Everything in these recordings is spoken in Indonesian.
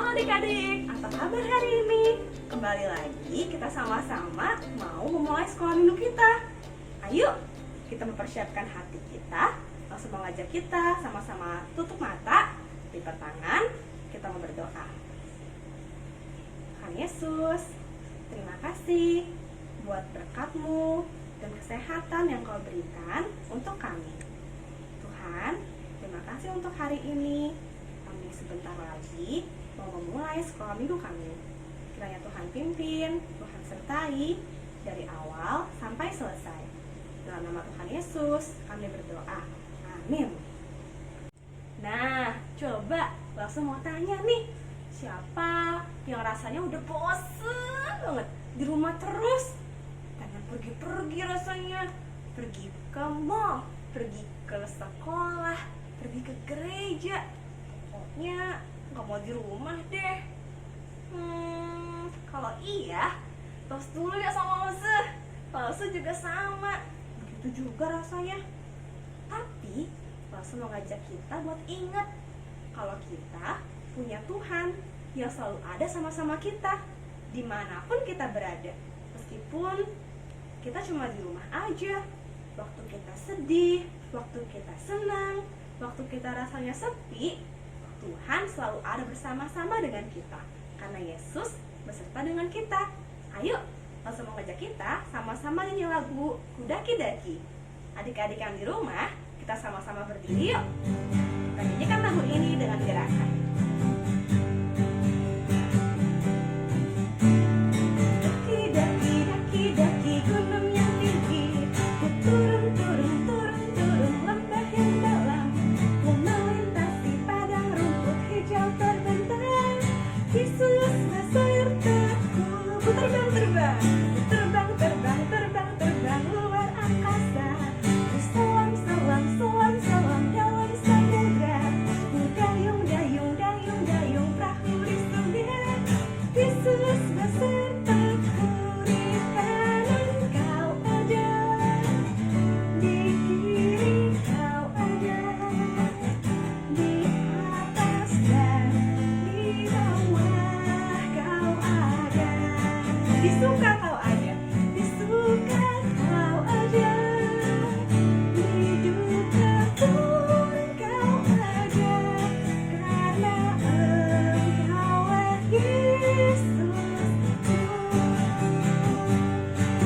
adik-adik, apa kabar hari ini? Kembali lagi kita sama-sama mau memulai sekolah minggu kita. Ayo, kita mempersiapkan hati kita, langsung mengajak kita sama-sama tutup mata, lipat tangan, kita mau berdoa. Tuhan Yesus, terima kasih buat berkat-Mu dan kesehatan yang Kau berikan untuk kami. Tuhan, terima kasih untuk hari ini. Kami sebentar lagi mau memulai sekolah minggu kami. Kiranya Tuhan pimpin, Tuhan sertai dari awal sampai selesai. Dalam nama Tuhan Yesus kami berdoa. Amin. Nah, coba langsung mau tanya nih, siapa yang rasanya udah bosen banget di rumah terus? Pengen pergi-pergi rasanya, pergi ke mall, pergi ke sekolah, pergi ke gereja. Pokoknya gak mau di rumah deh. Kalau iya, tos dulu ya sama Ose. Kalau Ose juga sama, begitu juga rasanya. Tapi Ose mau ngajak kita buat ingat kalau kita punya Tuhan yang selalu ada sama-sama kita dimanapun kita berada. Meskipun kita cuma di rumah aja, waktu kita sedih, waktu kita senang, waktu kita rasanya sepi, Tuhan selalu ada bersama-sama dengan kita karena Yesus beserta dengan kita. Ayo, langsung mengajak kita sama-sama nyanyi lagu Kudaki-daki. Adik-adik yang di rumah, kita sama-sama berdiri yuk. Kita nyanyikan lagu ini dengan gerakan. Daki-daki, daki-daki gunung yang tinggi, ku turun, turun, turun, turun lembah yang dalam, ku melintasi padang rumput hijau terbentang. Yesus besertaku, ku terbang, terbang, terbang, terbang, terbang, terbang luar angkasa, ku selam, selam, selam, selam dalam samudra, ku dayung, dayung, dayung, dayung perahu di sungai. Yesus besertaku, di kanan Kau ada, di kiri Kau ada, di atas dan di bawah Kau ada, di suka Kau ada, di suka Kau ada, di duka pun Kau ada, karena Engkaulah Yesusku.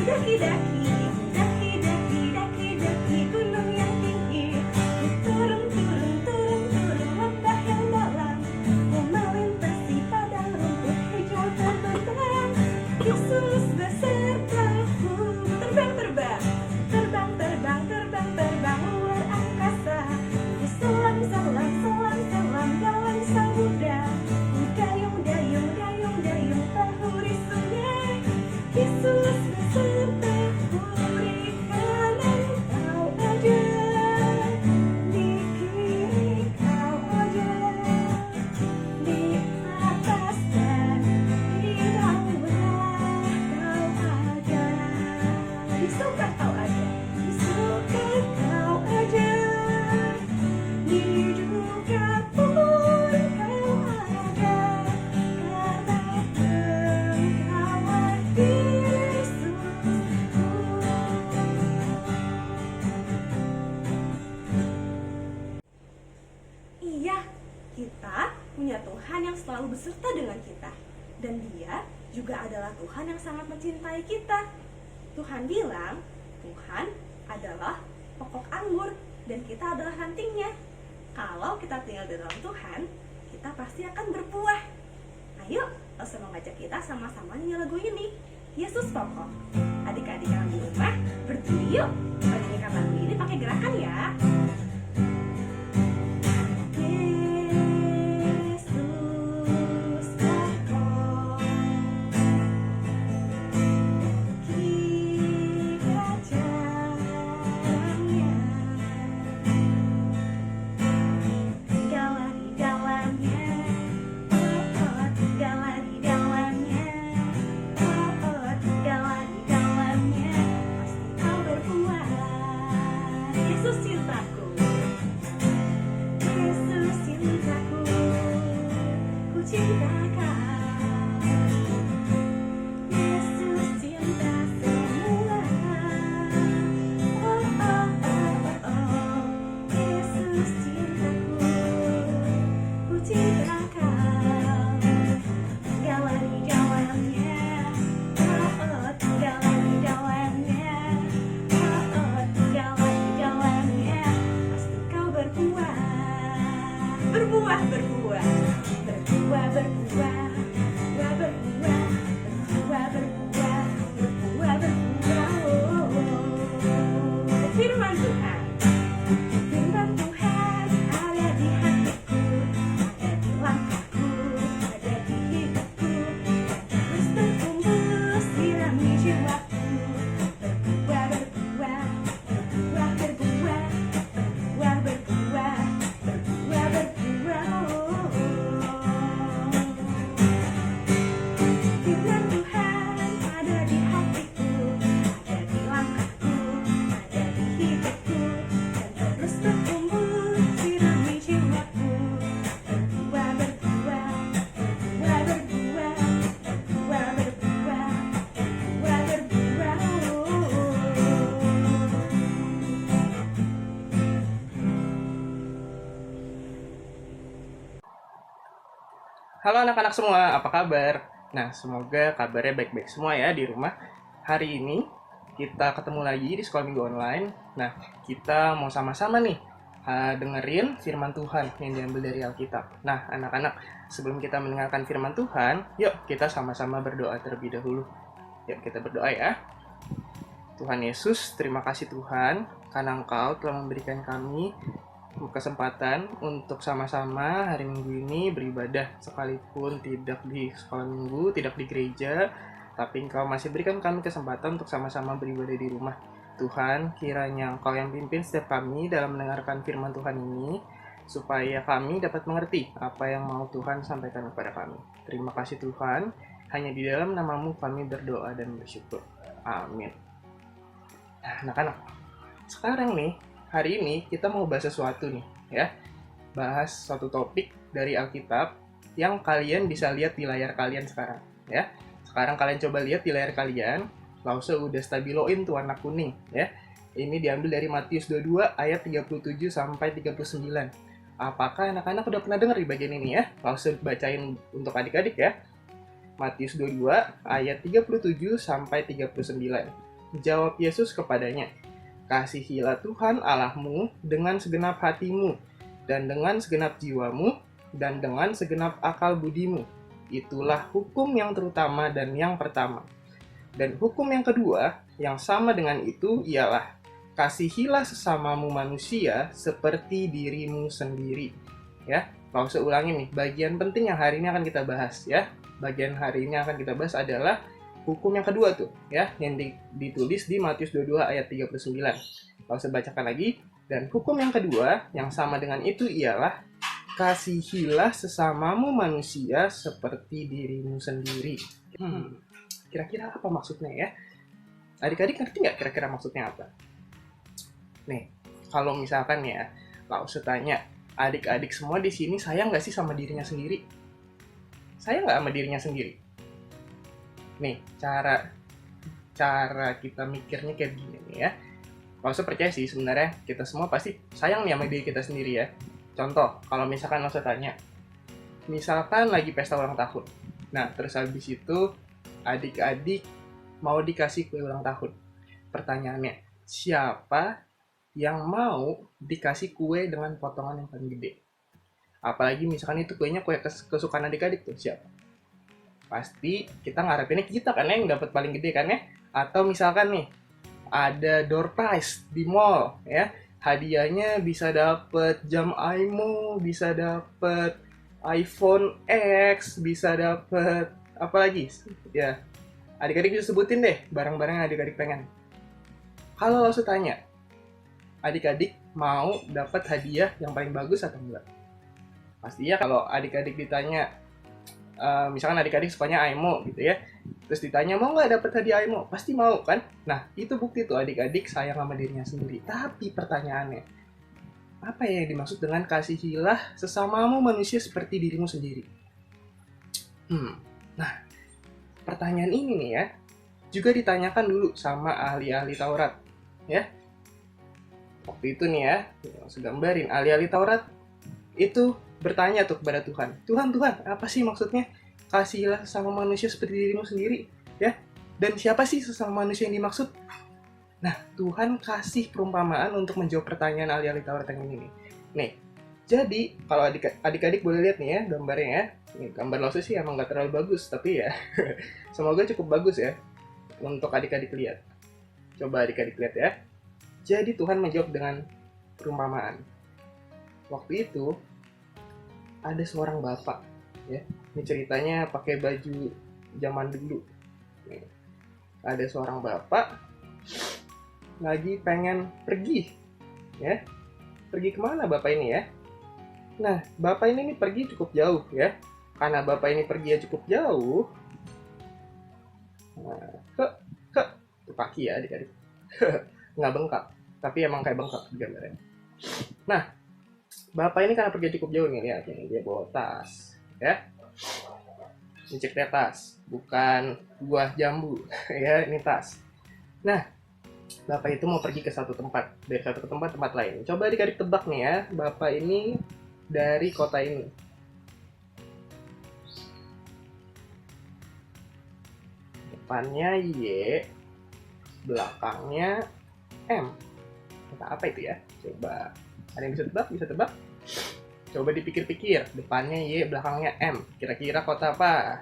Daki-daki, daki-daki, daki-daki gunung yang tinggi, ku turun, turun, turun, turun lembah yang dalam, ku melintasi padang rumput hijau terbentang. Yesus besertaku, terbang, terbang, terbang, terbang, terbang, terbang luar angkasa, ku selam, selam, selam, selam dalam samudra, ku dayung, dayung, dayung, dayung perahu di sungai. Yesus besertaku, di kanan Kau ada, di kiri Kau ada, di atas dan di bawah Kau ada, di suka Kau ada, di suka Kau ada, di duka pun Kau ada, karena Engkaulah Yesusku. Iya, kita punya Tuhan yang selalu beserta dengan kita. Dan Dia juga adalah Tuhan yang sangat mencintai kita. Tuhan bilang, Tuhan adalah pokok anggur dan kita adalah rantingnya. Kalau kita tinggal di dalam Tuhan, kita pasti akan berbuah. Ayo, langsung mengajak kita sama-sama nyanyi lagu ini, Yesus Pokok. Adik-adik yang di rumah, berdiri yuk. Kita nyanyikan lagu ini pakai gerakan ya. Yesus pokok, kita jalannya, tinggallah di dalamnya, tinggallah di dalamnya, tinggallah di dalamnya, pasti kau berbuah. Yesus cinta. berbuah, berbuah, berbuah, berbuah, berbuah, berbuah, berbuah, berbuah, berbuah, berbuah. Firman Tuhan, firman Tuhan ada di hatiku, ada di langkahku, ada di hidupku, dan terus bertumbuh sirami jiwaku. Berbuah, berbuah, berbuah, berbuah, berbuah, berbuah, berbuah, berbuah. Firman Tuhan ada di hatiku, ada di langkahku, ada di hidupku, dan terus bertumbuh sirami jiwaku. Berbuah, berbuah, berbuah, berbuah, berbuah, berbuah, berbuah, berbuah. Halo anak-anak semua, apa kabar? Nah, semoga kabarnya baik-baik semua ya di rumah. Hari ini kita ketemu lagi di Sekolah Minggu Online. Nah, kita mau sama-sama nih dengerin firman Tuhan yang diambil dari Alkitab. Nah, anak-anak, sebelum kita mendengarkan firman Tuhan, yuk kita sama-sama berdoa terlebih dahulu. Yuk kita berdoa ya. Tuhan Yesus, terima kasih Tuhan, karena Engkau telah memberikan kami kesempatan untuk sama-sama hari Minggu ini beribadah, sekalipun tidak di sekolah minggu, tidak di gereja, tapi Engkau masih berikan kami kesempatan untuk sama-sama beribadah di rumah. Tuhan, kiranya Engkau yang pimpin setiap kami dalam mendengarkan firman Tuhan ini, supaya kami dapat mengerti apa yang mau Tuhan sampaikan kepada kami. Terima kasih Tuhan, hanya di dalam nama-Mu kami berdoa dan bersyukur. Amin. Nah, anak-anak, sekarang nih, hari ini kita mau bahas sesuatu nih, ya. Bahas suatu topik dari Alkitab yang kalian bisa lihat di layar kalian sekarang, ya. Sekarang kalian coba lihat di layar kalian, Lause udah stabiloin tuh warna kuning, ya. Ini diambil dari Matius 22 ayat 37 sampai 39. Apakah anak-anak udah pernah dengar di bagian ini ya? Lause bacain untuk adik-adik ya. Matius 22 ayat 37 sampai 39. Jawab Yesus kepadanya, "Kasihilah Tuhan Allahmu dengan segenap hatimu, dan dengan segenap jiwamu, dan dengan segenap akal budimu. Itulah hukum yang terutama dan yang pertama. Dan hukum yang kedua, yang sama dengan itu, ialah kasihilah sesamamu manusia seperti dirimu sendiri." Ya, kalau saya ulangi nih, bagian penting yang hari ini akan kita bahas ya. Bagian hari ini akan kita bahas adalah hukum yang kedua tuh, ya, yang ditulis di Matius 22 ayat 39. Kalau saya bacakan lagi, dan hukum yang kedua yang sama dengan itu ialah kasihilah sesamamu manusia seperti dirimu sendiri. Kira-kira apa maksudnya ya? Adik-adik ngerti nggak kira-kira maksudnya apa? Nih, kalau misalkan ya, kalau saya tanya, adik-adik semua di sini sayang nggak sih sama dirinya sendiri? Sayang nggak sama dirinya sendiri? Nih, cara kita mikirnya kayak gini nih ya. Kalau saya percaya sih sebenarnya kita semua pasti sayang nih sama diri kita sendiri ya. Contoh, kalau misalkan saya tanya, misalkan lagi pesta ulang tahun. Nah, terus habis itu adik-adik mau dikasih kue ulang tahun. Pertanyaannya, siapa yang mau dikasih kue dengan potongan yang paling gede? Apalagi misalkan itu kuenya kue kesukaan adik-adik tuh, siapa? Pasti kita ngarepinnya kita kan yang dapat paling gede kan ya. Atau misalkan nih ada door prize di mall ya, hadiahnya bisa dapet jam iMo, bisa dapet iPhone X, bisa dapet apa lagi ya, adik-adik bisa sebutin deh barang-barang yang adik-adik pengen. Kalau lo tanya, adik-adik mau dapat hadiah yang paling bagus atau enggak? Pastinya kalau adik-adik ditanya, misalkan adik-adik sukanya iMo gitu ya, terus ditanya mau nggak dapat hadiah iMo, pasti mau kan. Nah, itu bukti tuh adik-adik sayang sama dirinya sendiri. Tapi pertanyaannya, apa ya yang dimaksud dengan kasihilah sesamamu manusia seperti dirimu sendiri? Nah, pertanyaan ini nih ya juga ditanyakan dulu sama ahli-ahli Taurat ya. Waktu itu nih ya, segambarin ahli-ahli Taurat itu bertanya tuh kepada Tuhan, Tuhan, apa sih maksudnya kasihilah sesama manusia seperti dirimu sendiri ya? Dan siapa sih sesama manusia yang dimaksud? Nah, Tuhan kasih perumpamaan untuk menjawab pertanyaan ahli-ahli Taurat yang ini nih. Jadi kalau adik-adik boleh lihat nih ya gambarnya ya. Ini gambar Lao Tzu sih emang nggak terlalu bagus, tapi ya semoga cukup bagus ya untuk adik-adik lihat. Coba adik-adik lihat ya. Jadi Tuhan menjawab dengan perumpamaan. Waktu itu ada seorang bapak ya. Ini ceritanya pakai baju zaman dulu. Nih, ada seorang bapak lagi pengen pergi ya. Pergi kemana bapak ini ya? Nah, bapak ini nih pergi cukup jauh ya. Karena bapak ini pergi cukup jauh, nah, itu kaki ya adik-adik. Nggak bengkak, tapi emang kayak bengkak gambarnya. Nah, bapak ini karena pergi cukup jauh nih, lihat ini dia bawa tas ya. Ini ceritanya tas, bukan buah jambu ya, ini tas. Nah, bapak itu mau pergi ke satu tempat, dari satu tempat lain. Coba adik-adik tebak nih ya, bapak ini dari kota ini. Depannya Y, belakangnya M. Kata apa itu ya? Coba. Ada yang bisa tebak? Bisa tebak? Coba dipikir-pikir. Depannya Y, belakangnya M. Kira-kira kota apa?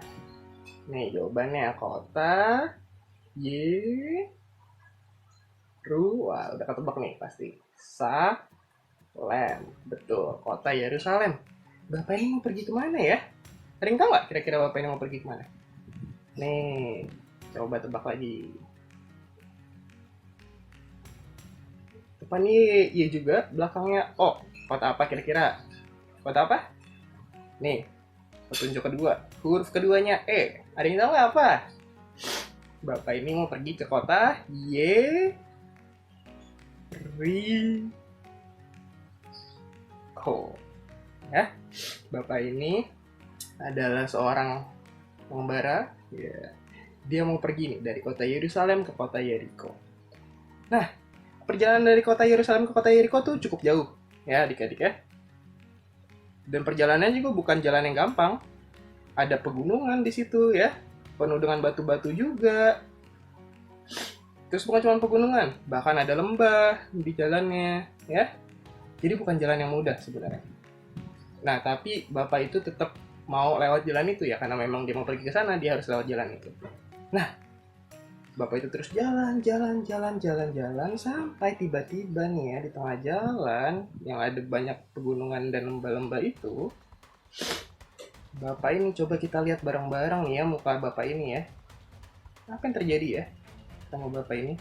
Nih jawabannya kota Y. Wah, udah ketebak nih pasti. Salem. Betul, kota Yerusalem. Bapak ini mau pergi kemana ya? Ada yang tahu nggak kira-kira bapak ini mau pergi kemana? Nih, coba tebak lagi. Depannya Y juga, belakangnya O. Kota apa kira-kira? Kota apa? Nih, petunjuk kedua. Huruf keduanya E. Ada yang tahu nggak apa? Bapak ini mau pergi ke kota Yeriko. Ya, bapak ini adalah seorang pengembara. Ya, dia mau pergi nih dari kota Yerusalem ke kota Yeriko. Nah, perjalanan dari kota Yerusalem ke kota Yeriko tuh cukup jauh, ya adik-adik ya. Dan perjalanannya juga bukan jalan yang gampang. Ada pegunungan di situ ya, penuh dengan batu-batu juga. Terus bukan cuma pegunungan, bahkan ada lembah di jalannya, ya. Jadi bukan jalan yang mudah sebenarnya. Nah, tapi bapak itu tetap mau lewat jalan itu ya, karena memang dia mau pergi ke sana, dia harus lewat jalan itu. Nah, bapak itu terus jalan sampai tiba-tiba nih ya di tengah jalan yang ada banyak pegunungan dan lembah-lembah itu. Bapak ini coba kita lihat bareng-bareng nih ya muka bapak ini ya. Apa yang terjadi ya sama bapak ini?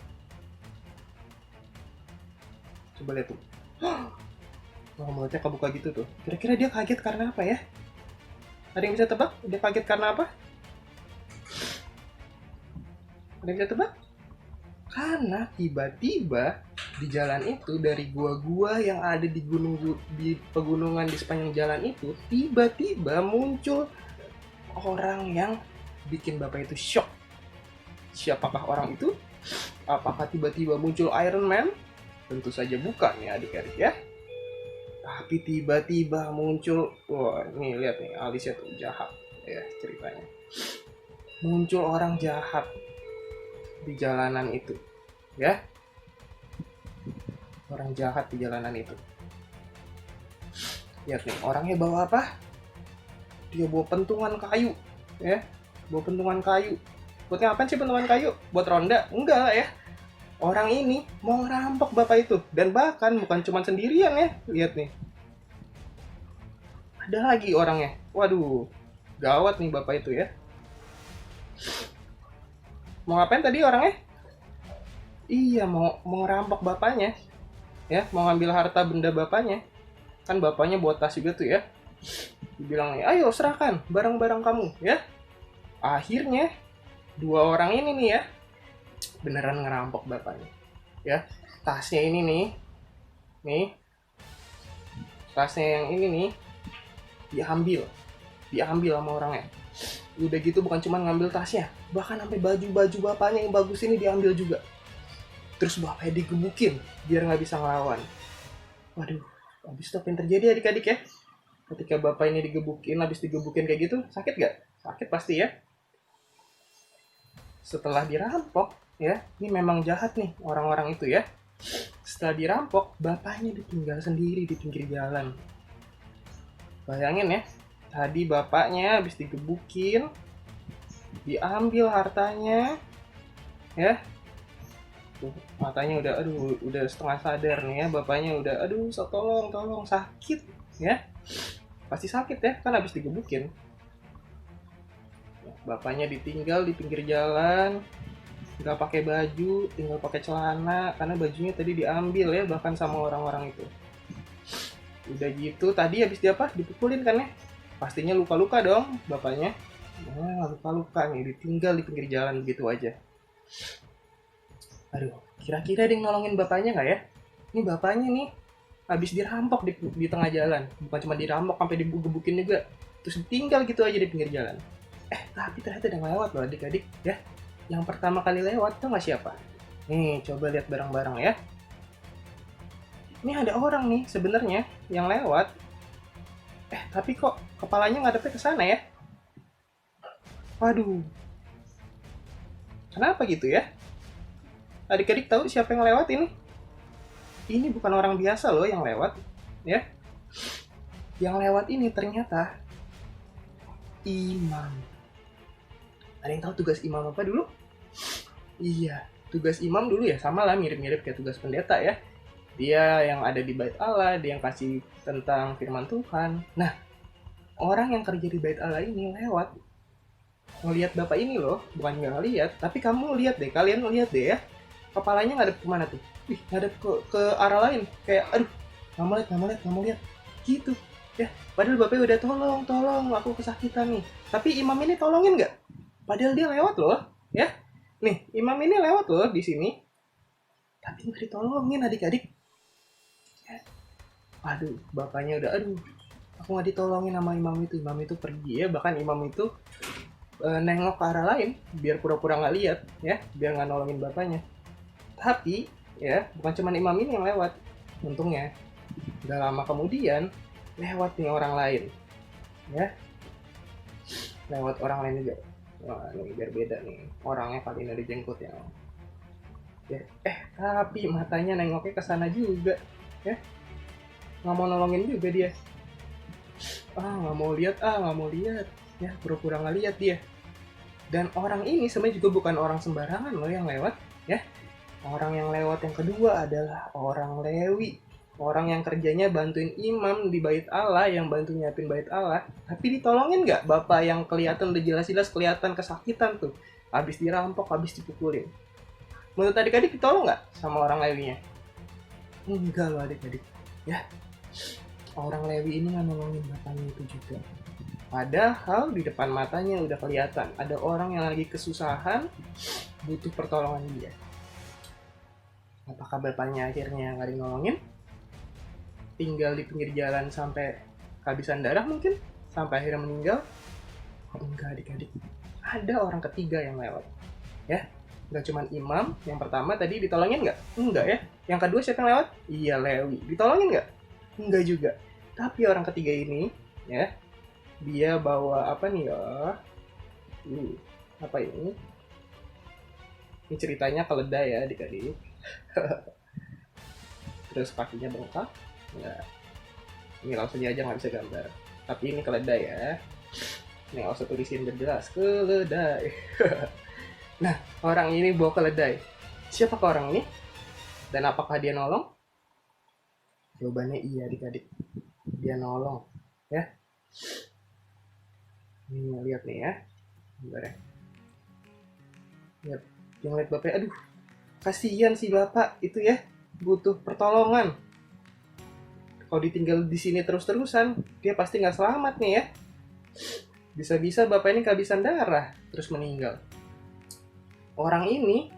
Coba lihat tuh. Wah, mulutnya kebuka gitu tuh. Kira-kira dia kaget karena apa ya? Ada yang bisa tebak? Dia kaget karena apa? Ada yang bisa tebak? Karena tiba-tiba di jalan itu, dari gua-gua yang ada di pegunungan di sepanjang jalan itu, tiba-tiba muncul orang yang bikin bapak itu shock. Siapakah orang itu? Apakah tiba-tiba muncul Iron Man? Tentu saja bukan ya adik-adik ya. Tapi tiba-tiba muncul, wah ini lihat nih alisnya tuh jahat ya ceritanya. Muncul orang jahat di jalanan itu ya. Orang jahat di jalanan itu. Lihat nih, orangnya bawa apa? Dia bawa pentungan kayu ya. Bawa pentungan kayu. Buat ngapain sih pentungan kayu? Buat ronda? Enggak lah ya. Orang ini mau ngerampok bapak itu. Dan bahkan bukan cuma sendirian ya. Lihat nih. Ada lagi orangnya. Waduh, gawat nih bapak itu ya. Mau ngapain tadi orangnya? Iya, mau ngerampok bapaknya. Ya, mau ngambil harta benda bapaknya. Kan bapaknya bawa tas juga tuh ya. Dibilang nih, ayo serahkan barang-barang kamu ya. Akhirnya dua orang ini nih ya beneran ngerampok bapaknya ya. Tasnya ini nih tasnya yang ini nih diambil sama orangnya. Udah gitu bukan cuma ngambil tasnya, bahkan sampai baju-baju bapaknya yang bagus ini diambil juga. Terus bapaknya digebukin biar nggak bisa ngelawan. Waduh, habis itu apa yang terjadi adik-adik ya? Ketika bapak ini habis digebukin kayak gitu, sakit gak? Sakit pasti ya. Setelah dirampok ya, ini memang jahat nih orang-orang itu ya. Setelah dirampok, bapaknya ditinggal sendiri di pinggir jalan. Bayangin ya, tadi bapaknya habis digebukin, diambil hartanya, ya. Tuh, matanya udah, aduh, udah setengah sadar nih ya, bapaknya udah, aduh, tolong, sakit, ya. Pasti sakit ya, kan habis digebukin. Bapaknya ditinggal di pinggir jalan, nggak pakai baju, tinggal pakai celana, karena bajunya tadi diambil ya, bahkan sama orang-orang itu. Udah gitu, tadi habis dia apa? Dipukulin kan ya? Pastinya luka-luka dong bapaknya. Nah, luka-luka nih, ditinggal di pinggir jalan begitu aja. Aduh, kira-kira dia nolongin bapaknya nggak ya? Ini bapaknya nih, habis dirampok di tengah jalan. Bukan cuma dirampok, sampai digebukin juga. Terus ditinggal gitu aja di pinggir jalan. Tapi ternyata ada yang lewat loh adik-adik ya. Yang pertama kali lewat tuh nggak siapa? Nih, coba lihat bareng-bareng ya. Ini ada orang nih sebenarnya yang lewat. Tapi kok kepalanya ngadepnya ke sana ya? Waduh. Kenapa gitu ya? Adik-adik tahu siapa yang lewat ini? Ini bukan orang biasa loh yang lewat, ya. Yang lewat ini ternyata imam. Ada yang tahu tugas imam apa dulu? Iya, tugas imam dulu ya sama lah, mirip-mirip kayak tugas pendeta ya. Dia yang ada di Bait Allah, dia yang kasih tentang firman Tuhan. Nah, orang yang kerja di Bait Allah ini lewat ngelihat bapak ini loh, bukan nggak ngelihat, tapi kamu lihat deh, kalian lihat deh ya, kepalanya ngadep kemana tuh? Ngadep ke arah lain, kayak aduh, nggak mau lihat, gitu ya. Padahal bapaknya udah tolong, aku kesakitan nih. Tapi imam ini tolongin nggak? Padahal dia lewat loh, ya. Nih, imam ini lewat loh di sini, tapi nggak ditolongin adik-adik. Aduh, bapaknya udah, aduh, aku nggak ditolongin sama imam itu pergi ya. Bahkan imam itu nengok ke arah lain biar pura-pura nggak lihat ya, biar nggak nolongin bapaknya. Tapi ya, bukan cuma imam ini yang lewat, untungnya nggak lama kemudian lewat nih orang lain ya, lewat orang lain juga. Wah, ini biar beda nih orangnya, kali ini ada jenggot ya. Tapi matanya nengoknya ke sana juga ya, nggak mau nolongin juga dia. Nggak mau lihat ya, pura-pura nggak lihat dia. Dan orang ini sebenarnya juga bukan orang sembarangan loh yang lewat ya. Orang yang lewat yang kedua adalah orang Lewi, orang yang kerjanya bantuin imam di Bait Allah, yang bantu nyiapin Bait Allah. Tapi ditolongin nggak bapak yang kelihatan udah jelas-jelas kelihatan kesakitan tuh, habis dirampok, habis dipukulin? Menurut adik-adik ditolong nggak sama orang Lewinya? Enggak loh adik-adik ya. Orang Lewi ini nggak nolongin bapaknya itu juga. Padahal di depan matanya udah kelihatan ada orang yang lagi kesusahan, butuh pertolongan dia. Apakah bapaknya akhirnya nggak dinolongin? Tinggal di pinggir jalan sampai kehabisan darah mungkin? Sampai akhirnya meninggal? Enggak adik-adik. Ada orang ketiga yang lewat. Ya, nggak cuma imam. Yang pertama tadi ditolongin nggak? Enggak ya. Yang kedua siapa yang lewat? Iya, Lewi. Ditolongin nggak? Enggak juga. Tapi orang ketiga ini, ya, dia bawa apa nih ya? Apa ini? Ini ceritanya keledai ya adik-adik. Terus kakinya bengkak. Nah, ini langsung aja nggak bisa gambar. Tapi ini keledai ya. Ini nggak usah tulisin jelas, keledai. Nah, orang ini bawa keledai. Siapakah orang ini? Dan apakah dia nolong? Jawabannya iya adik-adik. Dia nolong. Ya. Ini lihat nih ya. Bentar ya. Lihat. Yang lihat bapaknya, aduh. Kasihan si bapak itu ya. Butuh pertolongan. Kalau ditinggal di sini terus-terusan, dia pasti nggak selamat nih ya. Bisa-bisa bapak ini kehabisan darah, terus meninggal. Orang ini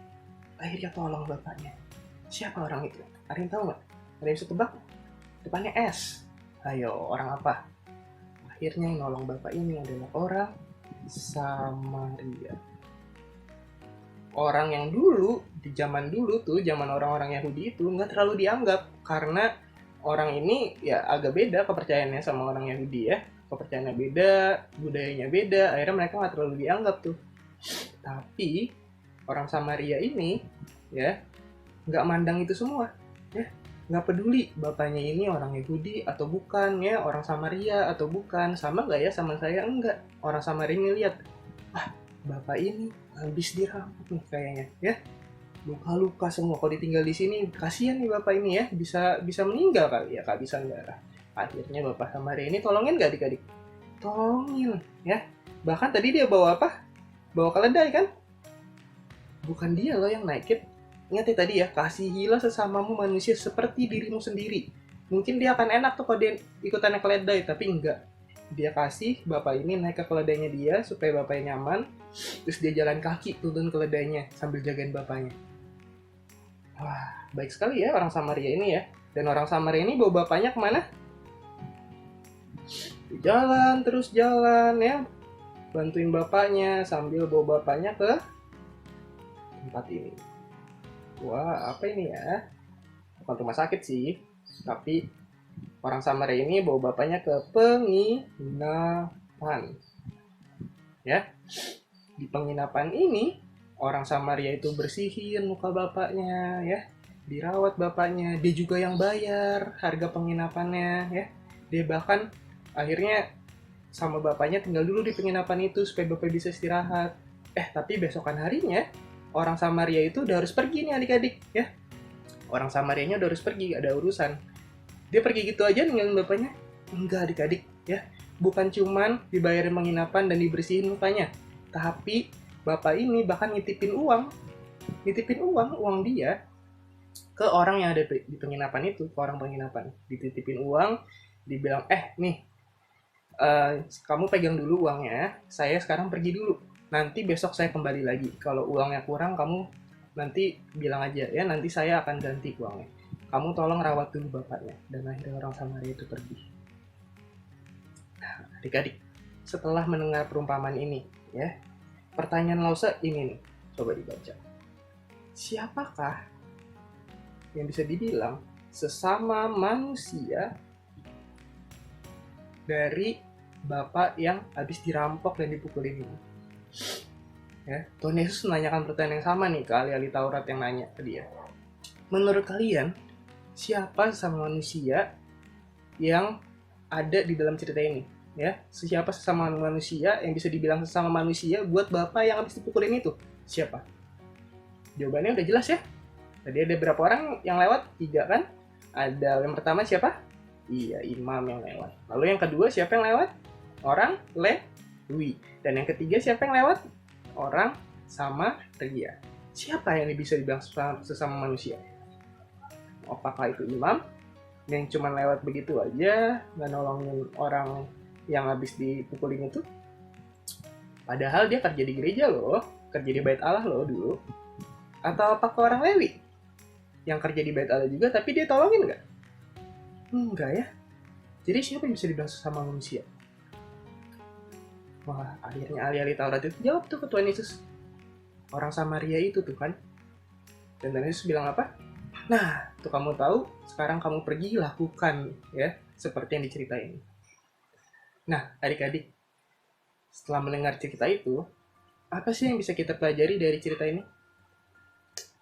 akhirnya tolong bapaknya. Siapa orang itu? Ada yang tahu nggak? Ada yang bisa tebak? Depannya S. Ayo, orang apa? Akhirnya yang nolong bapak ini adalah orang Samaria. Orang yang dulu, di zaman dulu tuh, zaman orang-orang Yahudi itu nggak terlalu dianggap. Karena orang ini ya agak beda kepercayaannya sama orang Yahudi ya. Kepercayaannya beda, budayanya beda, akhirnya mereka nggak terlalu dianggap tuh. Tapi orang Samaria ini ya nggak mandang itu semua ya. Nggak peduli bapaknya ini orang Yahudi atau bukan ya, orang Samaria atau bukan, sama nggak ya sama saya? Enggak. Orang Samaria ini lihat, ah bapak ini habis dirampok nih kayaknya ya, luka-luka semua. Kalau ditinggal di sini kasihan nih bapak ini ya, bisa meninggal kali ya, kehabisan darah. Akhirnya bapak Samaria ini tolongin nggak adik-adik? Tolongin ya. Bahkan tadi dia bawa apa? Bawa keledai kan? Bukan dia loh yang naikin. Ingat ya tadi ya, kasihilah sesamamu manusia seperti dirimu sendiri. Mungkin dia akan enak tuh kalau dia ikutan naik keledai, tapi enggak. Dia kasih bapak ini naik ke keledainya dia supaya bapaknya nyaman. Terus dia jalan kaki turun keledainya sambil jagain bapaknya. Wah, baik sekali ya orang Samaria ini ya. Dan orang Samaria ini bawa bapaknya kemana? Jalan, terus jalan ya. Bantuin bapaknya sambil bawa bapaknya ke tempat ini. Wah, apa ini ya? Bukan rumah sakit sih, tapi orang Samaria ini bawa bapaknya ke penginapan. Ya, di penginapan ini orang Samaria itu bersihin muka bapaknya, ya, dirawat bapaknya. Dia juga yang bayar harga penginapannya, ya. Dia bahkan akhirnya sama bapaknya tinggal dulu di penginapan itu supaya bapak bisa istirahat. Tapi besokan harinya orang Samaria itu udah harus pergi nih adik-adik ya. Orang Samarianya udah harus pergi, ada urusan. Dia pergi gitu aja ninggalin bapaknya? Enggak adik-adik ya. Bukan cuman dibayarin penginapan dan dibersihin mukanya, tapi bapak ini bahkan nitipin uang dia ke orang yang ada di penginapan itu, ke orang penginapan. Dititipin uang, dibilang nih kamu pegang dulu uangnya, saya sekarang pergi dulu. Nanti besok saya kembali lagi. Kalau uangnya kurang, kamu nanti bilang aja ya, nanti saya akan ganti uangnya. Kamu tolong rawat dulu bapaknya. Dan akhirnya orang Samaria itu pergi. Nah, adik-adik, setelah mendengar perumpamaan ini, ya, pertanyaan Lausa ini nih, coba dibaca. Siapakah yang bisa dibilang sesama manusia dari bapak yang habis dirampok dan dipukulin ini? Ya, Tuhan Yesus menanyakan pertanyaan yang sama nih ke ahli-ahli Taurat yang nanya ke dia. Menurut kalian, siapa sesama manusia yang ada di dalam cerita ini? Ya, siapa sesama manusia yang bisa dibilang sesama manusia buat bapak yang habis dipukulin itu? Siapa? Jawabannya udah jelas ya. Tadi ada berapa orang yang lewat? 3 kan? Ada yang pertama siapa? Iya, imam yang lewat. Lalu yang kedua siapa yang lewat? Orang Lewi. Dan yang ketiga siapa yang lewat? Orang Samaria. Siapa yang bisa dibilang sesama manusia? Apakah itu imam yang cuma lewat begitu aja, nggak nolongin orang yang habis dipukulin itu? Padahal dia kerja di gereja loh, kerja di bait Allah loh dulu. Atau apakah orang Lewi yang kerja di bait Allah juga, tapi dia tolongin nggak? Enggak ya. Jadi siapa yang bisa dibilang sesama manusia? Wah, akhirnya ahli-ahli Taurat itu jawab tuh ke Tuhan Yesus. Orang Samaria itu tuh kan. Dan Tuhan Yesus bilang apa? Nah, tuh kamu tahu, sekarang kamu pergi lakukan ya, seperti yang diceritain. Nah, adik-adik, setelah mendengar cerita itu, apa sih yang bisa kita pelajari dari cerita ini?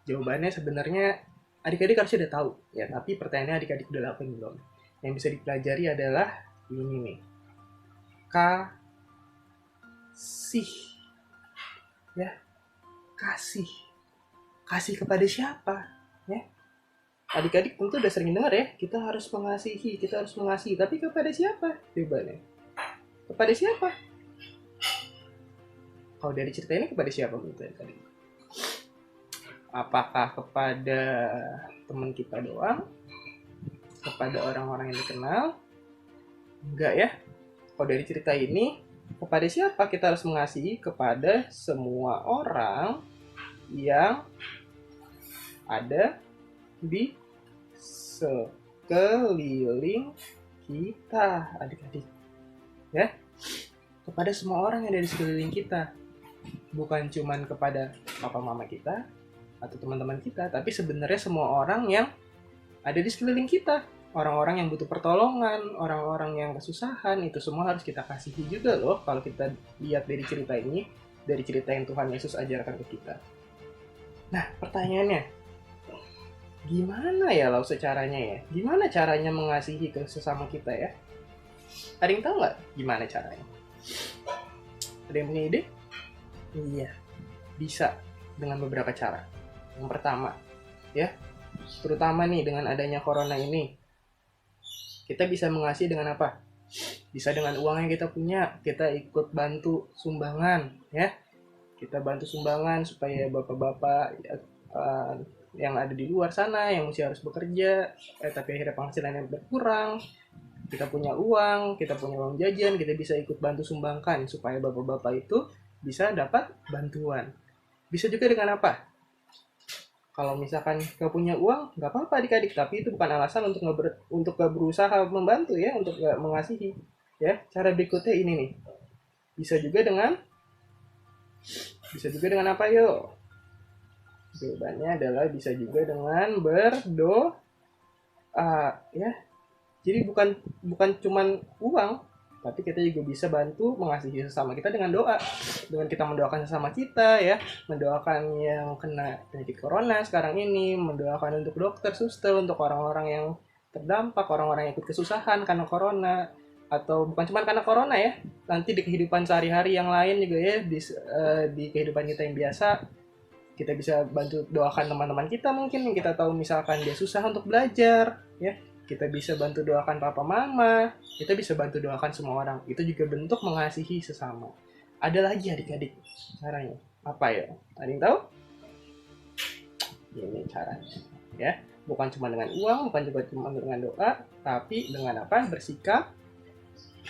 Jawabannya sebenarnya adik-adik harusnya udah tahu ya, tapi pertanyaannya adik-adik udah lakuin belum? Yang bisa dipelajari adalah ini nih. Kasih. Ya. Kasih kepada siapa? Ya. Adik-adik tentu udah sering dengar ya, kita harus mengasihi, tapi kepada siapa? Jawabannya. Kepada siapa? Kalau dari cerita ini kepada siapa menurut adik-adik? Apakah kepada teman kita doang? Kepada orang-orang yang dikenal? Enggak ya. Kalau dari cerita ini, kepada siapa kita harus mengasihi? Kepada semua orang yang ada di sekeliling kita, adik-adik. Ya. Kepada semua orang yang ada di sekeliling kita. Bukan cuman kepada papa mama kita atau teman-teman kita, tapi sebenarnya semua orang yang ada di sekeliling kita. Orang-orang yang butuh pertolongan, orang-orang yang kesusahan, itu semua harus kita kasihi juga loh. Kalau kita lihat dari cerita ini, dari cerita yang Tuhan Yesus ajarkan ke kita. Nah, pertanyaannya, Gimana ya Lause caranya ya? Gimana caranya mengasihi ke sesama kita ya? Ada yang tahu nggak gimana caranya? Ada yang punya ide? Iya, bisa dengan beberapa cara. Yang pertama, ya, terutama nih dengan adanya corona ini, kita bisa mengasihi dengan apa? Bisa dengan uang yang kita punya, kita ikut bantu sumbangan, ya. Kita bantu sumbangan supaya bapak-bapak yang ada di luar sana yang masih harus bekerja, tapi akhirnya penghasilannya berkurang. Kita punya uang, kita punya uang jajan, kita bisa ikut bantu sumbangkan supaya bapak-bapak itu bisa dapat bantuan. Bisa juga dengan apa? Kalau misalkan gak punya uang, nggak apa-apa adik-adik, tapi itu bukan alasan untuk gak berusaha membantu ya, untuk gak mengasihi. Ya, cara berikutnya ini nih. Bisa juga dengan apa yuk? Jawabannya adalah bisa juga dengan berdoa, ya. Jadi bukan cuman uang, tapi kita juga bisa bantu mengasihi sesama kita dengan doa. Dengan kita mendoakan sesama kita ya, mendoakan yang kena penyakit corona sekarang ini, mendoakan untuk dokter, suster, untuk orang-orang yang terdampak, orang-orang yang ikut kesusahan karena corona, atau bukan cuma karena corona ya, nanti di kehidupan sehari-hari yang lain juga ya, di kehidupan kita yang biasa, kita bisa bantu doakan teman-teman kita mungkin yang kita tahu misalkan dia susah untuk belajar ya, kita bisa bantu doakan papa mama, kita bisa bantu doakan semua orang. Itu juga bentuk mengasihi sesama. Ada lagi adik-adik caranya. Apa ya? Ada yang tahu? Ini caranya. Ya, bukan cuma dengan uang, bukan cuma dengan doa, tapi dengan apa? Bersikap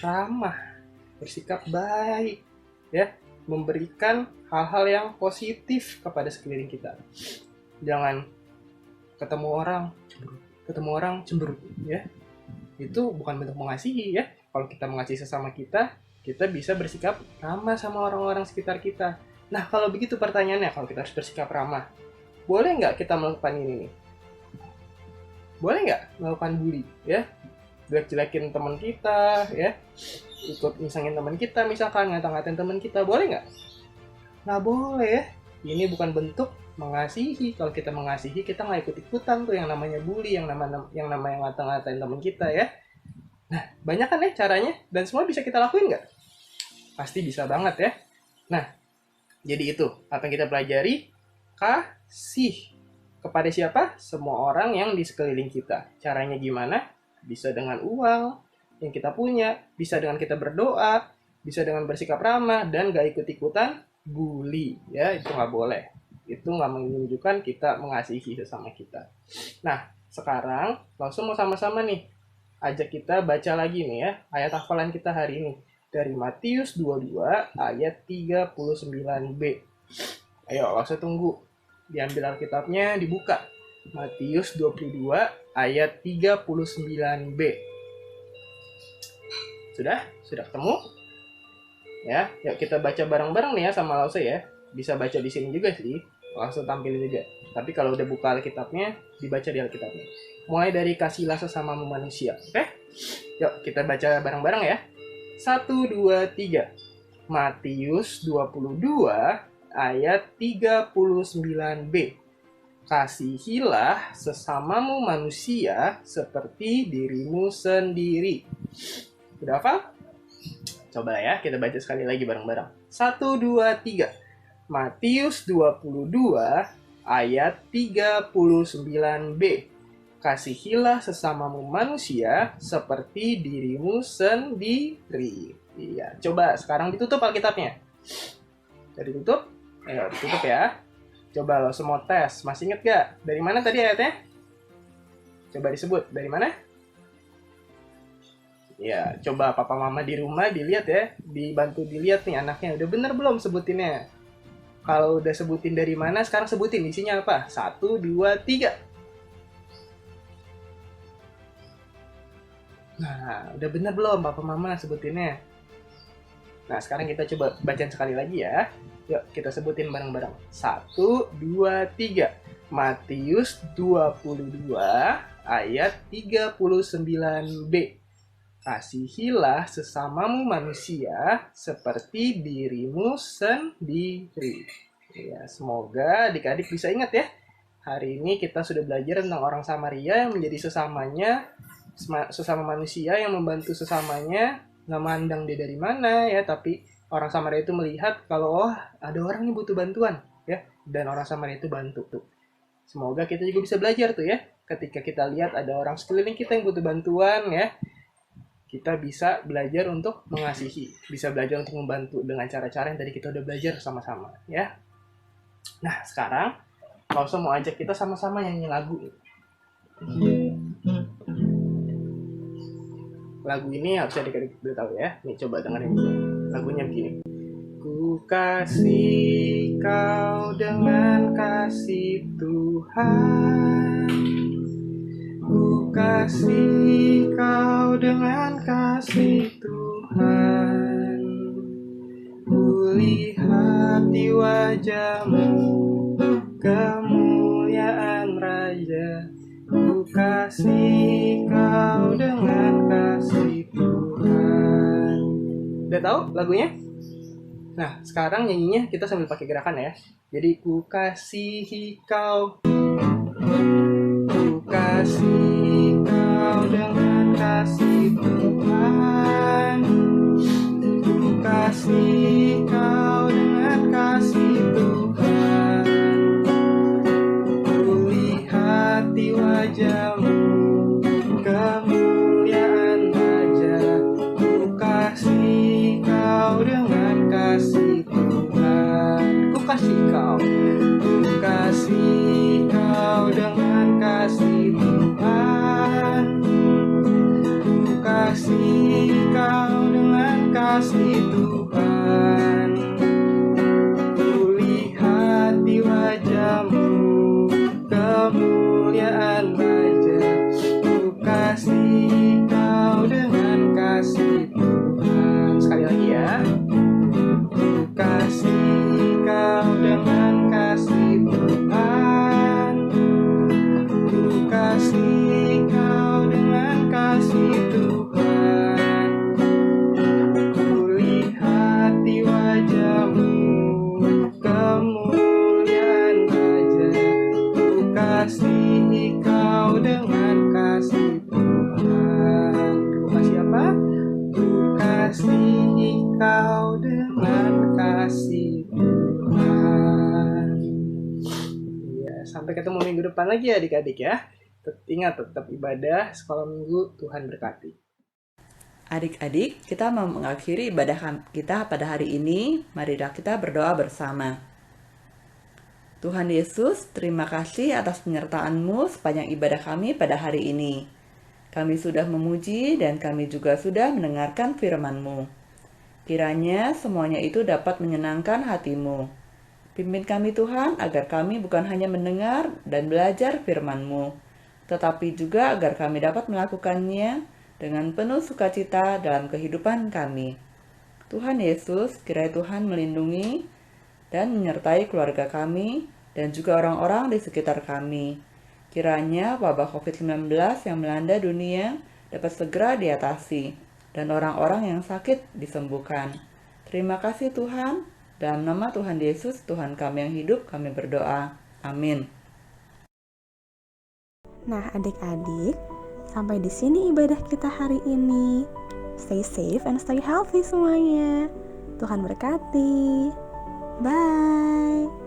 ramah, bersikap baik, ya, memberikan hal-hal yang positif kepada sekeliling kita. Jangan ketemu orang cemberut ya, itu bukan bentuk mengasihi ya. Kalau kita mengasihi sesama kita bisa bersikap ramah sama orang-orang sekitar kita. Nah kalau begitu pertanyaannya, kalau kita harus bersikap ramah, boleh nggak kita melakukan ini nih? Boleh nggak melakukan bully ya, jelek-jelekin teman kita ya, ikut misangin teman kita, misalkan ngata-ngatain teman kita, boleh nggak? Nggak boleh ya. Ini bukan bentuk mengasihi. Kalau kita mengasihi, kita nggak ikut-ikutan tuh yang namanya bully, yang namanya ngata-ngatain teman kita ya. Nah, banyak kan ya caranya, dan semua bisa kita lakuin nggak? Pasti bisa banget ya. Nah, jadi itu apa yang kita pelajari, kasih kepada siapa? Semua orang yang di sekeliling kita. Caranya gimana? Bisa dengan uang yang kita punya, bisa dengan kita berdoa, bisa dengan bersikap ramah, dan gak ikut-ikutan bully ya, itu nggak boleh. Itu nggak menunjukkan kita mengasihi sesama kita. Nah, sekarang langsung mau sama-sama nih ajak kita baca lagi nih ya ayat hafalan kita hari ini dari Matius 22 ayat 39b. Ayo langsung tunggu, diambil Alkitabnya, dibuka Matius 22 ayat 39b. Sudah ketemu? Ya, yuk kita baca bareng-bareng nih ya sama Lause ya. Bisa baca di sini juga sih, langsung tampilin juga. Tapi kalau udah buka Alkitabnya, dibaca di Alkitabnya. Mulai dari kasihlah sesamamu manusia. Oke? Yuk kita baca bareng-bareng ya. 1, 2, 3. Matius 22 ayat 39b. Kasihilah sesamamu manusia seperti dirimu sendiri. Udah hafal? Coba ya, kita baca sekali lagi bareng-bareng. 1, 2, 3. Matius 22 ayat 39b. Kasihilah sesamamu manusia seperti dirimu sendiri. Iya, coba sekarang ditutup Alkitabnya. Jadi ditutup? Ayo ditutup ya. Coba lo semua tes, masih inget gak? Dari mana tadi ayatnya? Coba disebut, dari mana? Ya, coba papa mama di rumah dilihat ya, dibantu dilihat nih anaknya udah bener belum sebutinnya. Kalau udah sebutin dari mana, sekarang sebutin isinya apa? 1, 2, 3. Nah, udah bener belum papa mama sebutinnya? Nah, sekarang kita coba bacain sekali lagi ya. Yuk, kita sebutin bareng-bareng. 1, 2, 3. Matius 22 ayat 39b. Kasihilah sesamamu manusia seperti dirimu sendiri. Ya, semoga adik-adik bisa ingat ya. Hari ini kita sudah belajar tentang orang Samaria yang menjadi sesama manusia yang membantu sesamanya, nggak mandang dia dari mana ya, tapi orang Samaria itu melihat kalau ada orang yang butuh bantuan ya, dan orang Samaria itu bantu tuh. Semoga kita juga bisa belajar tuh ya, ketika kita lihat ada orang sekeliling kita yang butuh bantuan ya, kita bisa belajar untuk mengasihi, bisa belajar untuk membantu dengan cara-cara yang tadi kita udah belajar sama-sama ya. Nah sekarang Kausa mau ajak kita sama-sama nyanyi lagu. Lagu ini harus adik-adik udah tahu ya. Nih coba dengerin dulu. Lagunya begini. Ku kasih kau dengan kasih Tuhan. Ku kasih kau dengan kasih Tuhan. Ku lihat di wajahmu kemuliaan Raja. Ku kasih kau dengan kasih Tuhan. Udah tahu lagunya? Nah, sekarang nyanyinya kita sambil pakai gerakan ya. Jadi ku kasihi kau. Ku kasih kau dengan kasih Tuhan. Ku kasih kau dengan kasih Tuhan. Ku lihat di wajahmu kemuliaan Raja. Ku kasih kau dengan kasih Tuhan. Ku kasih kau. Ku kasih kau dengan kasih Tuhan. Ku kasih kau dengan kasih Tuhan. Ku lihat di wajahmu kemuliaan Raja. Ku kasih kau dengan kasih Tuhan. Sekali lagi ya. Ku kasih kau dengan kasih Tuhan. Ku kasih kau dengan kasih Tuhan. Ku lihat di wajahmu kemuliaan Raja. Ku kasih kau dengan kasih Tuhan. Ku kasih apa? Ku kasih kau dengan kasih Tuhan. Ya, sampai ketemu minggu depan lagi ya adik-adik ya. Ingat tetap ibadah sekolah minggu, Tuhan berkati. Adik-adik, kita mau mengakhiri ibadah kita pada hari ini. Marilah kita berdoa bersama. Tuhan Yesus, terima kasih atas penyertaan-Mu sepanjang ibadah kami pada hari ini. Kami sudah memuji dan kami juga sudah mendengarkan firman-Mu. Kiranya semuanya itu dapat menyenangkan hati-Mu. Pimpin kami Tuhan agar kami bukan hanya mendengar dan belajar firman-Mu, tetapi juga agar kami dapat melakukannya dengan penuh sukacita dalam kehidupan kami. Tuhan Yesus, kiranya Tuhan melindungi dan menyertai keluarga kami dan juga orang-orang di sekitar kami. Kiranya wabah COVID-19 yang melanda dunia dapat segera diatasi dan orang-orang yang sakit disembuhkan. Terima kasih Tuhan. Dalam nama Tuhan Yesus, Tuhan kami yang hidup, kami berdoa. Amin. Nah, adik-adik, sampai di sini ibadah kita hari ini. Stay safe and stay healthy semuanya. Tuhan berkati. Bye.